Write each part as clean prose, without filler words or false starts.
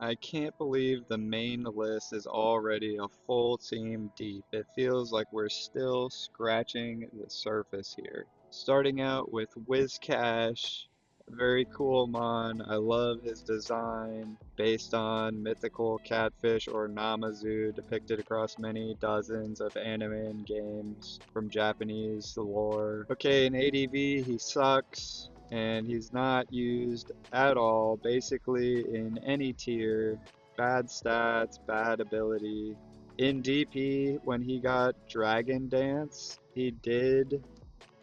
I can't believe the main list is already a full team deep. It feels like we're still scratching the surface here. Starting out with Wizcash, very cool mon. I love his design based on mythical catfish or Namazu depicted across many dozens of anime and games from Japanese lore. Okay, in ADV he sucks and he's not used at all, basically in any tier. Bad stats, bad ability. In DP, when he got Dragon Dance, he did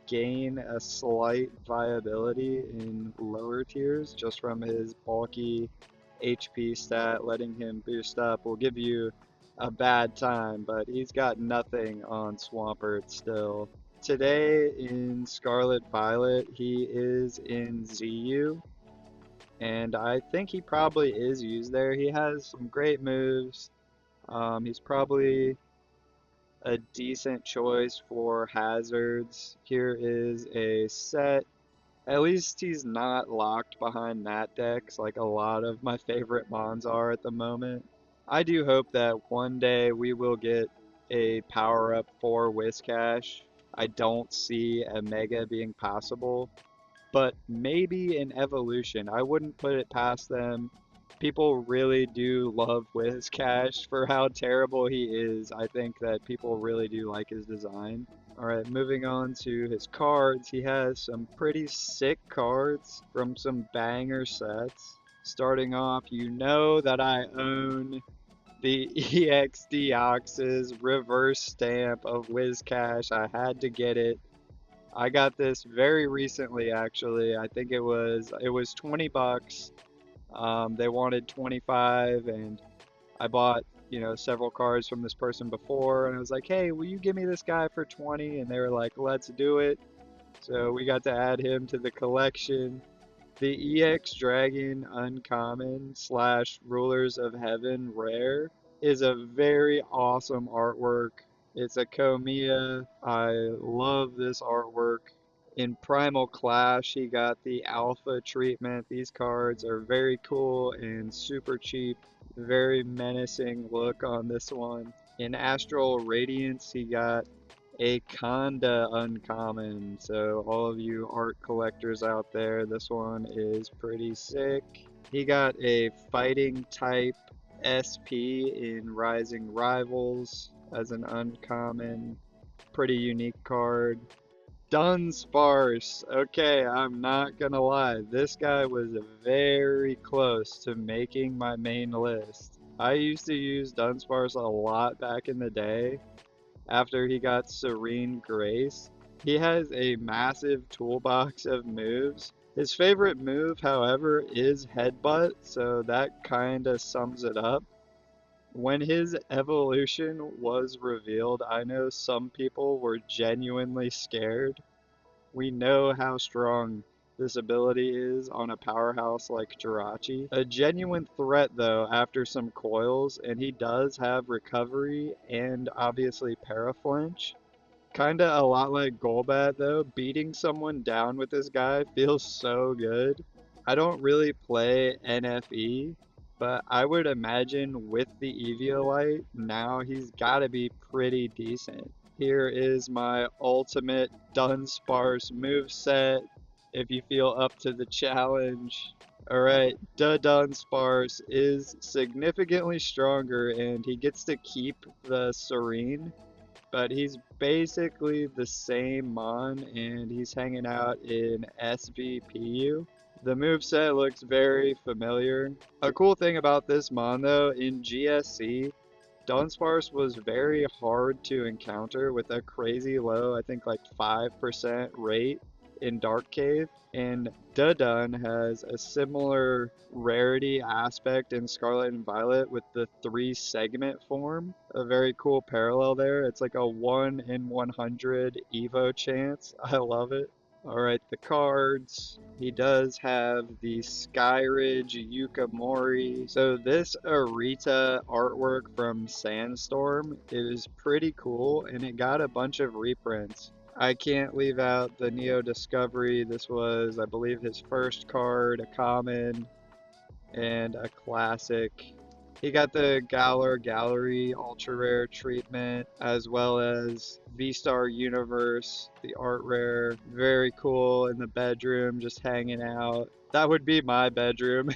gain a slight viability in lower tiers just from his bulky HP stat, letting him boost up will give you a bad time, but he's got nothing on Swampert still. Today in Scarlet Violet, he is in ZU, and I think he probably is used there. He has some great moves. He's probably a decent choice for hazards. Here is a set. At least he's not locked behind Nat decks like a lot of my favorite mons are at the moment. I do hope that one day we will get a power up for Whiscash. I don't see a Mega being possible, but maybe an evolution. I wouldn't put it past them. People really do love Wizcash for how terrible he is. I think that people really do like his design. Alright, moving on to his cards. He has some pretty sick cards from some banger sets. Starting off, you know that I own the EXD Ox's reverse stamp of Wizcash. I had to get it. I got this very recently actually. I think it was 20 bucks. They wanted 25 and I bought, several cards from this person before and I was like, "Hey, will you give me this guy for 20?" And they were like, "Let's do it." So we got to add him to the collection. The EX Dragon Uncommon slash Rulers of Heaven Rare is a very awesome artwork. It's a Komiya. I love this artwork. In Primal Clash, he got the alpha treatment. These cards are very cool and super cheap. Very menacing look on this one. In Astral Radiance, he got a Conda uncommon. So all of you art collectors out there, this one is pretty sick. He got a fighting type SP in Rising Rivals as an uncommon. Pretty unique card. Dunsparce. Okay, I'm not gonna lie. This guy was very close to making my main list. I used to use Dunsparce a lot back in the day after he got Serene Grace. He has a massive toolbox of moves. His favorite move, however, is Headbutt, so that kinda sums it up. When his evolution was revealed, I know some people were genuinely scared. We know how strong this ability is on a powerhouse like Jirachi. A genuine threat though after some coils, and he does have recovery and obviously paraflinch. Kinda a lot like Golbat though, beating someone down with this guy feels so good. I don't really play NFE, but I would imagine with the Eviolite, now he's gotta be pretty decent. Here is my ultimate Dunsparce moveset, if you feel up to the challenge. Alright, the Dunsparce is significantly stronger and he gets to keep the Serene, but he's basically the same mon and he's hanging out in SVPU. The moveset looks very familiar. A cool thing about this mon though, in GSC, Dunsparce was very hard to encounter with a crazy low, I think like 5% rate in Dark Cave. And Dudun has a similar rarity aspect in Scarlet and Violet with the 3 segment form. A very cool parallel there. It's like a 1 in 100 Evo chance. I love it. Alright, the cards. He does have the Skyridge Yukamori. So this Arita artwork from Sandstorm is pretty cool and it got a bunch of reprints. I can't leave out the Neo Discovery. This was, I believe, his first card, a common. and a classic. He got the Galar Gallery Ultra Rare treatment, as well as V-Star Universe, the art rare. Very cool in the bedroom, just hanging out. That would be my bedroom.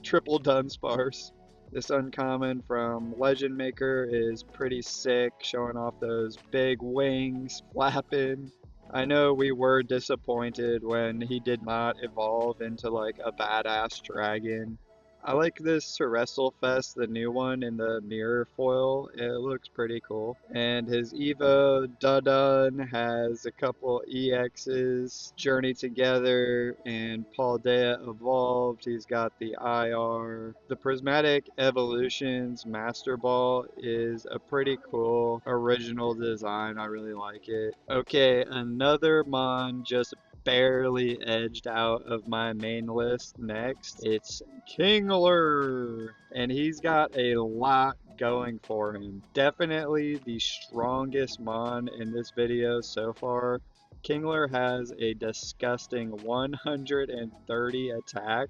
Triple Dunsparce. This uncommon from Legend Maker is pretty sick, showing off those big wings, flapping. I know we were disappointed when he did not evolve into like a badass dragon. I like this Terrestrial Fest, the new one in the mirror foil. It looks pretty cool. And his Evo Dudun has a couple EXs, Journey Together, and Paldea Evolved. He's got the IR. The Prismatic Evolutions Master Ball is a pretty cool original design. I really like it. Okay, another Mon just barely edged out of my main list next. It's Kingler, and he's got a lot going for him. Definitely the strongest Mon in this video so far. Kingler has a disgusting 130 attack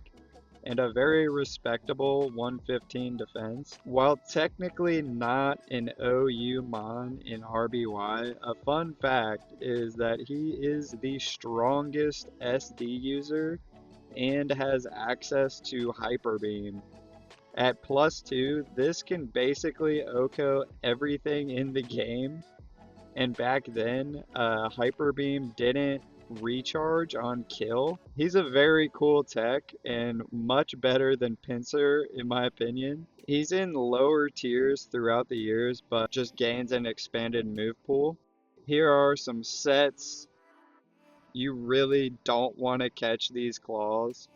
and a very respectable 115 defense. While technically not an OU Mon in RBY, a fun fact is that he is the strongest SD user and has access to Hyper Beam. At +2, this can basically OHKO everything in the game, and back then, Hyper Beam didn't recharge on kill. He's a very cool tech and much better than Pinsir in my opinion. He's in lower tiers throughout the years, but just gains an expanded move pool. Here are some sets. You really don't want to catch these claws.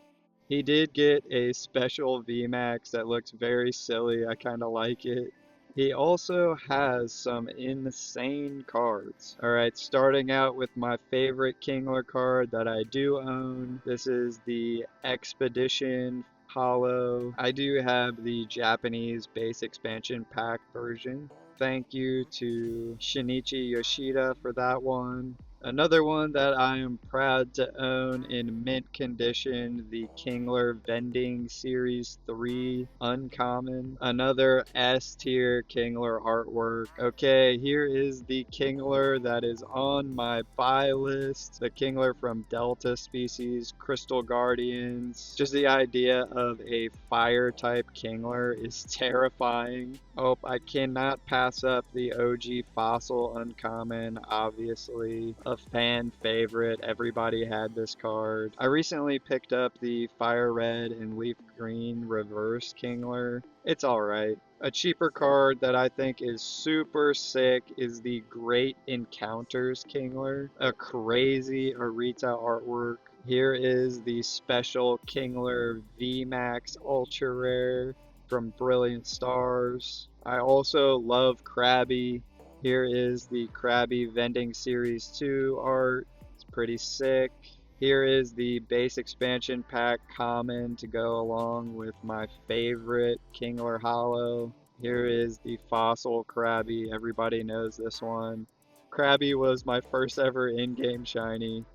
He did get a special VMAX that looks very silly. I kind of like it. He also has some insane cards. Alright, starting out with my favorite Kingler card that I do own. This is the Expedition Hollow. I do have the Japanese base expansion pack version. Thank you to Shinichi Yoshida for that one. Another one that I am proud to own in mint condition, the Kingler Vending Series 3 Uncommon. Another S tier Kingler artwork. Okay, here is the Kingler that is on my buy list. The Kingler from Delta Species, Crystal Guardians. Just the idea of a fire type Kingler is terrifying. Oh, I cannot pass up the OG Fossil Uncommon, obviously. A fan favorite, everybody had this card. I recently picked up the Fire Red and Leaf Green Reverse Kingler. It's alright. A cheaper card that I think is super sick is the Great Encounters Kingler. A crazy Arita artwork. Here is the special Kingler VMAX Ultra Rare from Brilliant Stars. I also love Krabby. Here is the Krabby Vending Series 2 art. It's pretty sick. Here is the base expansion pack common to go along with my favorite Kingler Hollow. Here is the Fossil Krabby. Everybody knows this one. Krabby was my first ever in-game shiny.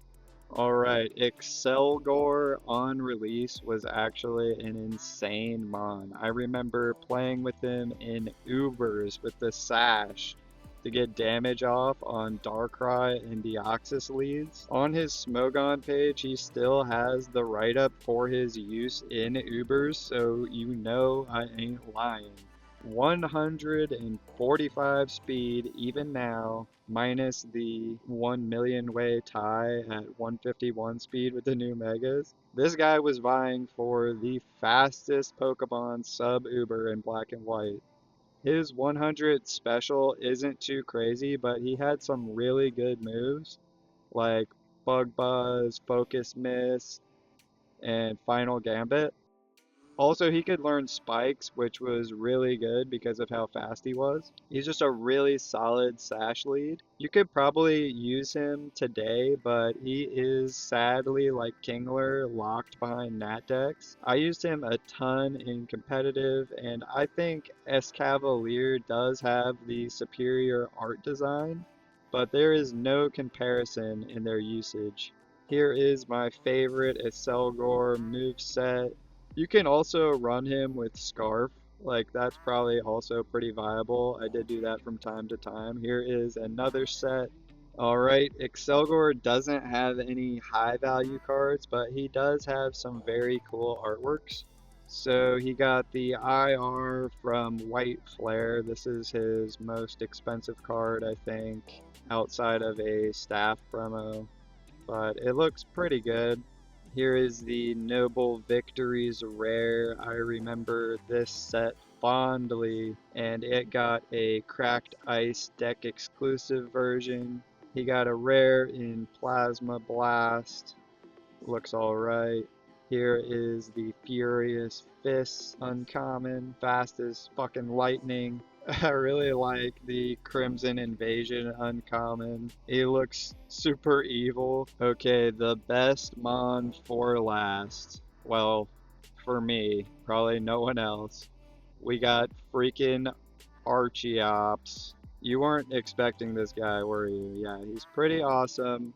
Alright, Excelgor on release was actually an insane mon. I remember playing with him in Ubers with the Sash to get damage off on Darkrai and Deoxys leads. On his Smogon page, he still has the write-up for his use in Ubers, so you know I ain't lying. 145 speed even now, minus the 1 million way tie at 151 speed with the new Megas. This guy was vying for the fastest Pokemon sub-Uber in Black and White. His 100 special isn't too crazy, but he had some really good moves, like Bug Buzz, Focus Miss, and Final Gambit. Also, he could learn spikes, which was really good because of how fast he was. He's just a really solid Sash lead. You could probably use him today, but he is sadly, like Kingler, locked behind Nat decks. I used him a ton in competitive, and I think Escavalier does have the superior art design, but there is no comparison in their usage. Here is my favorite Excelgor moveset. You can also run him with Scarf. Like, that's probably also pretty viable. I did do that from time to time. Here is another set. All right, Excelgor doesn't have any high value cards, but he does have some very cool artworks. So he got the IR from White Flare. This is his most expensive card, I think, outside of a staff promo, but it looks pretty good. Here is the Noble Victories rare. I remember this set fondly, and it got a Cracked Ice deck exclusive version. He got a rare in Plasma Blast. Looks alright. Here is the Furious Fist uncommon, fast as fucking lightning. I really like the Crimson Invasion uncommon. He looks super evil. Okay, the best Mon for last. Well, for me, probably no one else. We got freaking Archeops. You weren't expecting this guy, were you? Yeah, he's pretty awesome.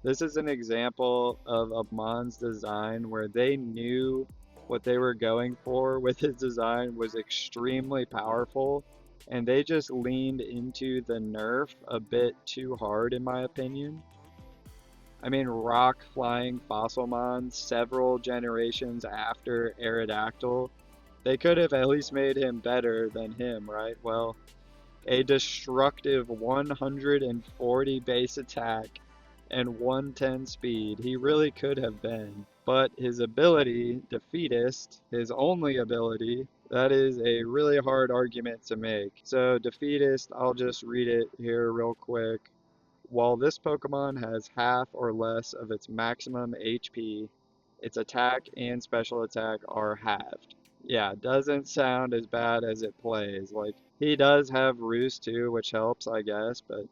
This is an example of a Mon's design where they knew what they were going for with his design was extremely powerful, and they just leaned into the nerf a bit too hard, in my opinion. I mean, rock flying Fossilmon several generations after Aerodactyl, they could have at least made him better than him, right? Well, a destructive 140 base attack and 110 speed. He really could have been. But his ability, Defeatist, his only ability, that is a really hard argument to make. So Defeatist, I'll just read it here real quick. While this Pokemon has half or less of its maximum HP, its attack and special attack are halved. Yeah, doesn't sound as bad as it plays. Like, he does have Roost too, which helps, I guess, but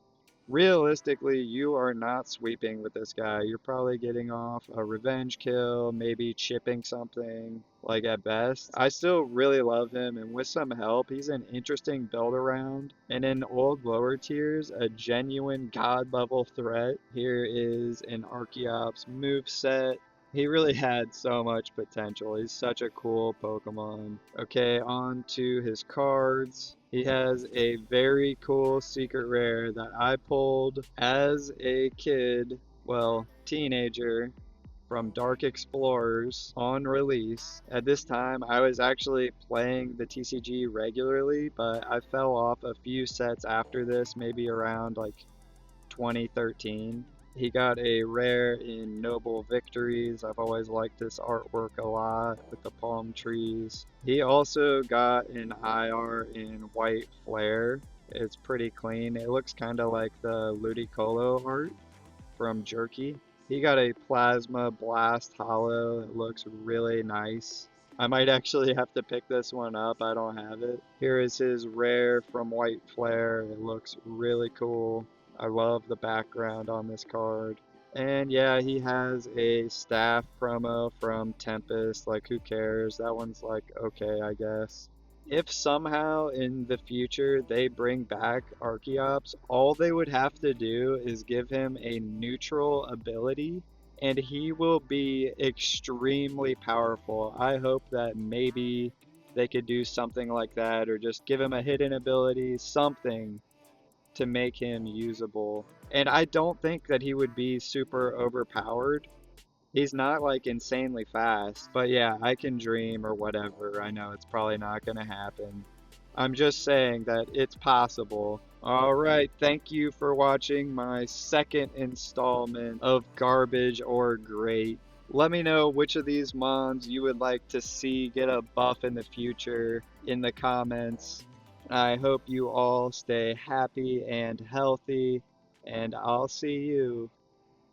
realistically, you are not sweeping with this guy. You're probably getting off a revenge kill, maybe chipping something, like at best. I still really love him, and with some help, he's an interesting build around. And in old lower tiers, a genuine god level threat. Here is an Archeops moveset. He really had so much potential. He's such a cool Pokemon. Okay, on to his cards. He has a very cool secret rare that I pulled as a kid, well, teenager, from Dark Explorers on release. At this time, I was actually playing the TCG regularly, but I fell off a few sets after this, maybe around like 2013. He got a rare in Noble Victories. I've always liked this artwork a lot with the palm trees. He also got an IR in White Flare. It's pretty clean. It looks kind of like the Ludicolo art from Jerky. He got a Plasma Blast Hollow. It looks really nice. I might actually have to pick this one up. I don't have it. Here is his rare from White Flare. It looks really cool. I love the background on this card. And yeah, he has a staff promo from Tempest. Like, who cares? That one's like, okay, I guess. If somehow in the future they bring back Archeops, all they would have to do is give him a neutral ability and he will be extremely powerful. I hope that maybe they could do something like that or just give him a hidden ability, something to make him usable. And I don't think that he would be super overpowered. He's not like insanely fast, but yeah, I can dream or whatever. I know it's probably not gonna happen. I'm just saying that it's possible. Alright, thank you for watching my second installment of Garbage or Great. Let me know which of these mons you would like to see get a buff in the future in the comments. I hope you all stay happy and healthy, and I'll see you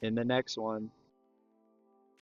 in the next one.